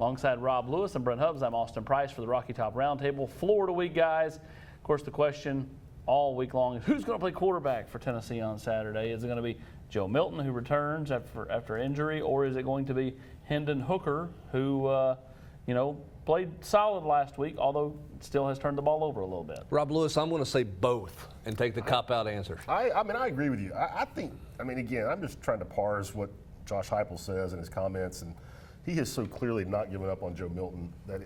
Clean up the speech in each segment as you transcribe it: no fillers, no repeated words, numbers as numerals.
Alongside Rob Lewis and Brent Hubbs, I'm Austin Price for the Rocky Top Roundtable. Florida week, guys. Of course, the question all week long is who's going to play quarterback for Tennessee on Saturday? Is it going to be Joe Milton, who returns after injury, or is it going to be Hendon Hooker, who played solid last week, although still has turned the ball over a little bit? Rob Lewis, I'm going to say both and take the cop-out answer. I agree with you. I think, again, I'm just trying to parse what Josh Heupel says in his comments, and he has so clearly not given up on Joe Milton that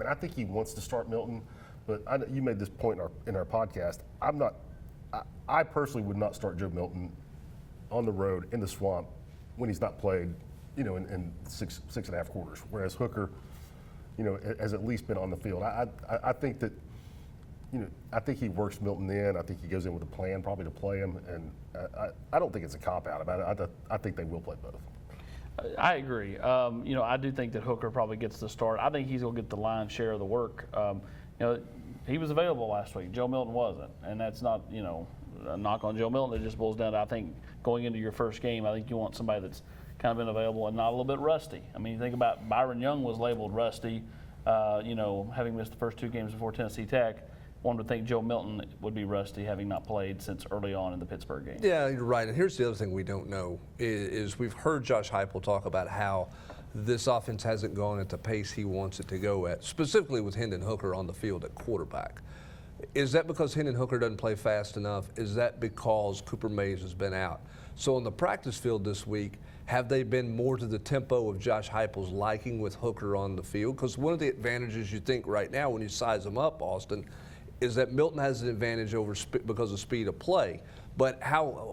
I think he wants to start Milton, but you made this point in our podcast. I personally would not start Joe Milton on the road in the swamp when he's not played, in six and a half quarters, whereas Hooker, has at least been on the field. I think that, I think he works Milton in. I think he goes in with a plan probably to play him, and I don't think it's a cop-out. I think they will play both. I agree. I do think that Hooker probably gets the start. I think he's going to get the lion's share of the work. He was available last week. Joe Milton wasn't, and that's not, a knock on Joe Milton. It just boils down to, I think, going into your first game, I think you want somebody that's kind of been available and not a little bit rusty. You think about Byron Young was labeled rusty, having missed the first 2 games before Tennessee Tech. One would think Joe Milton would be rusty, having not played since early on in the Pittsburgh game. Yeah, you're right. And here's the other thing we don't know is we've heard Josh Heupel talk about how this offense hasn't gone at the pace he wants it to go at, specifically with Hendon Hooker on the field at quarterback. Is that because Hendon Hooker doesn't play fast enough? Is that because Cooper Mays has been out? So on the practice field this week, have they been more to the tempo of Josh Heupel's liking with Hooker on the field? Because one of the advantages you think right now when you size them up, Austin, is that Milton has an advantage over because of speed of play. But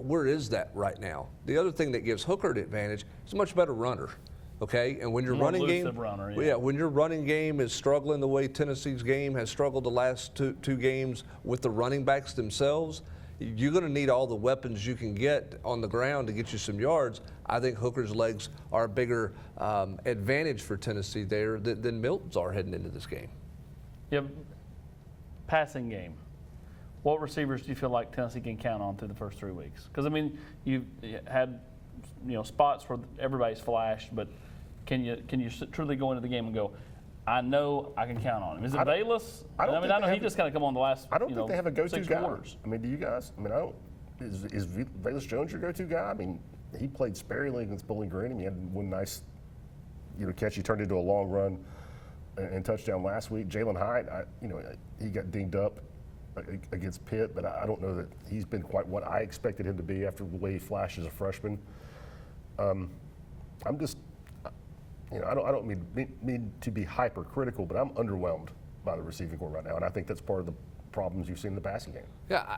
where is that right now? The other thing that gives Hooker the advantage is a much better runner. Okay, and when your running game, when your running game is struggling the way Tennessee's game has struggled the last two games with the running backs themselves, you're going to need all the weapons you can get on the ground to get you some yards. I think Hooker's legs are a bigger advantage for Tennessee there than Milton's are heading into this game. Yeah, passing game. What receivers do you feel like Tennessee can count on through the first 3 weeks? Because you've had spots where everybody's flashed, but can you truly go into the game and go, I know I can count on him? Is it Bayless? I know he just kind of come on the last. I don't think they have a go-to guy. Quarters. Do you guys? Is Bayless Jones your go-to guy? He played sparingly against Bowling Green. He had one nice, catch. He turned into a long run and touchdown last week. Jalen Hyde, he got dinged up against Pitt, but I don't know that he's been quite what I expected him to be after the way he flashed as a freshman. I'm just. I don't mean to be hypercritical, but I'm underwhelmed by the receiving corps right now, and I think that's part of the problems you've seen in the passing game. Yeah,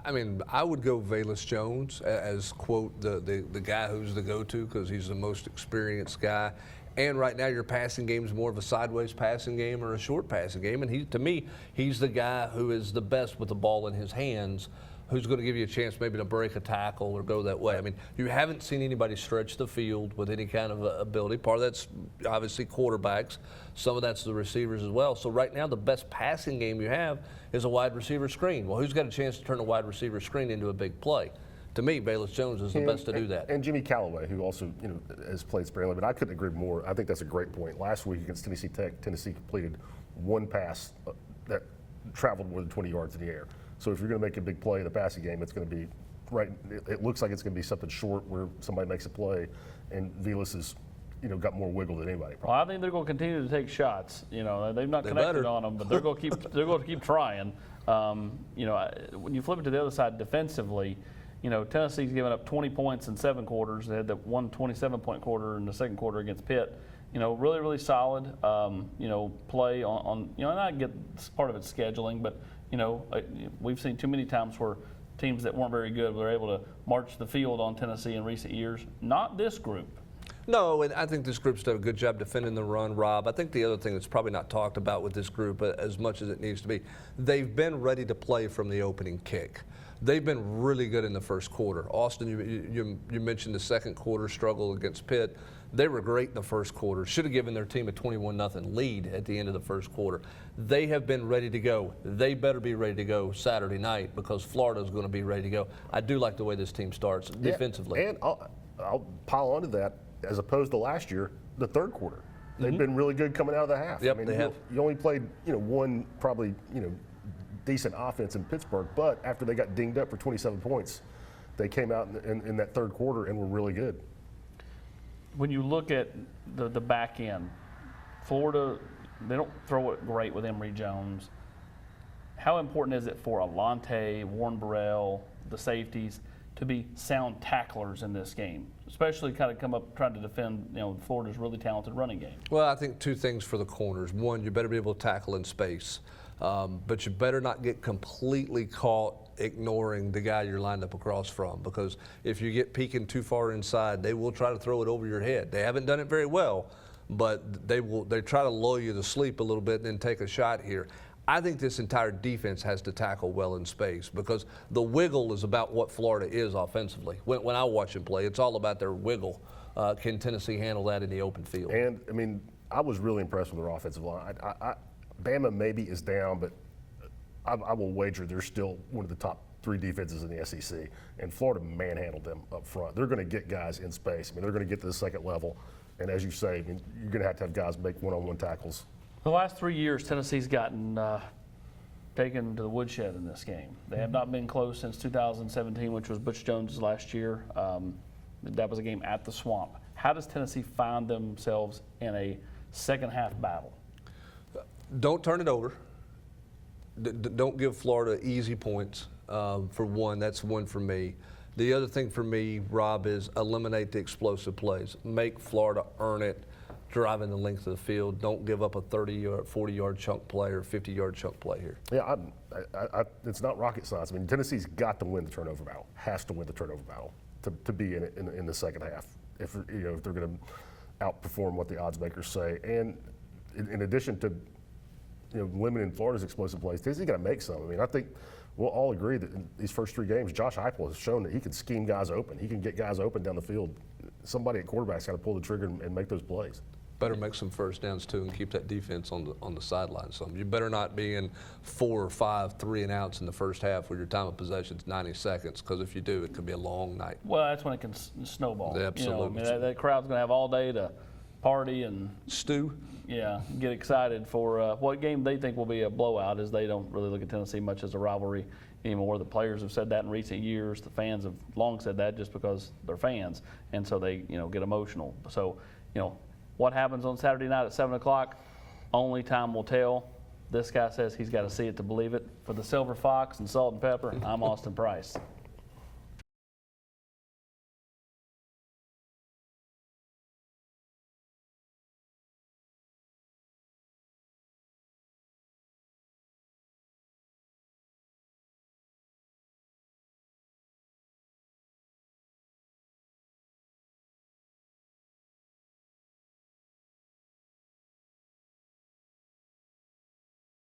I would go Bayless Jones as, quote, the guy who's the go-to because he's the most experienced guy. And right now your passing game is more of a sideways passing game or a short passing game, and to me, he's the guy who is the best with the ball in his hands, who's going to give you a chance maybe to break a tackle or go that way. You haven't seen anybody stretch the field with any kind of ability. Part of that's obviously quarterbacks. Some of that's the receivers as well. So right now the best passing game you have is a wide receiver screen. Well, who's got a chance to turn a wide receiver screen into a big play? To me, Bayless Jones is the best to do that. And Jimmy Callaway, who also has played sparingly, but I couldn't agree more. I think that's a great point. Last week against Tennessee Tech, Tennessee completed one pass that traveled more than 20 yards in the air. So if you're going to make a big play in the passing game, it's going to be right. It looks like it's going to be something short where somebody makes a play, and Vilas has, got more wiggle than anybody. Probably. Well, I think they're going to continue to take shots. They've not connected on them, but they're going to keep trying. When you flip it to the other side defensively, Tennessee's given up 20 points in 7 quarters. They had that 27-point quarter in the second quarter against Pitt. Really, really solid. Play on. And I get part of it's scheduling, but. We've seen too many times where teams that weren't very good were able to march the field on Tennessee in recent years. Not this group. No, and I think this group's done a good job defending the run, Rob. I think the other thing that's probably not talked about with this group as much as it needs to be, they've been ready to play from the opening kick. They've been really good in the first quarter. Austin, you mentioned the second quarter struggle against Pitt. They were great in the first quarter. Should have given their team a 21-0 lead at the end of the first quarter. They have been ready to go. They better be ready to go Saturday night because Florida's going to be ready to go. I do like the way this team starts defensively. And I'll pile onto that, as opposed to last year, the third quarter. They've been really good coming out of the half. Yep, I mean, they have. You only played, one probably, decent offense in Pittsburgh, but after they got dinged up for 27 points, they came out in that third quarter and were really good. When you look at the back end, Florida, they don't throw it great with Emory Jones. How important is it for Alante, Warren Burrell, the safeties, to be sound tacklers in this game, especially kind of come up trying to defend, Florida's really talented running game? Well, I think two things for the corners. One, you better be able to tackle in space, but you better not get completely caught ignoring the guy you're lined up across from, because if you get peeking too far inside, they will try to throw it over your head. They haven't done it very well, but they try to lull you to sleep a little bit and then take a shot here. I think this entire defense has to tackle well in space, because the wiggle is about what Florida is offensively. When I watch them play, it's all about their wiggle. Can Tennessee handle that in the open field? And, I mean, I was really impressed with their offensive line. Bama maybe is down, but I will wager they're still one of the top 3 defenses in the SEC. And Florida manhandled them up front. They're going to get guys in space. I mean, they're going to get to the second level. And as you say, I mean, you're going to have guys make one-on-one tackles. The last 3 years, Tennessee's gotten taken to the woodshed in this game. They have not been close since 2017, which was Butch Jones' last year. That was a game at the Swamp. How does Tennessee find themselves in a second half battle? Don't turn it over. Don't give Florida easy points, for one. That's one for me. The other thing for me, Rob, is eliminate the explosive plays. Make Florida earn it, driving the length of the field. Don't give up a 30-yard, 40-yard chunk play or 50-yard chunk play here. Yeah, it's not rocket science. I mean, Tennessee's got to win the turnover battle, has to win the turnover battle to be in it in the second half if they're going to outperform what the odds makers say. And in addition to limiting Florida's explosive plays, Tennessee's got to make some. I mean, I think we'll all agree that in these first 3 games, Josh Heupel has shown that he can scheme guys open. He can get guys open down the field. Somebody at quarterback's got to pull the trigger and make those plays. Better make some first downs too and keep that defense on the sideline. So you better not be in 4 or 5 3-and-outs in the first half where your time of possession is 90 seconds, because if you do, it could be a long night. Well, that's when it can snowball. Absolutely. That crowd's going to have all day to party and Stu? Yeah, get excited for what game they think will be a blowout, as they don't really look at Tennessee much as a rivalry anymore. The players have said that in recent years. The fans have long said that just because they're fans, and so they get emotional. So, what happens on Saturday night at 7 o'clock, only time will tell. This guy says he's got to see it to believe it. For the Silver Fox and Salt and Pepper, I'm Austin Price.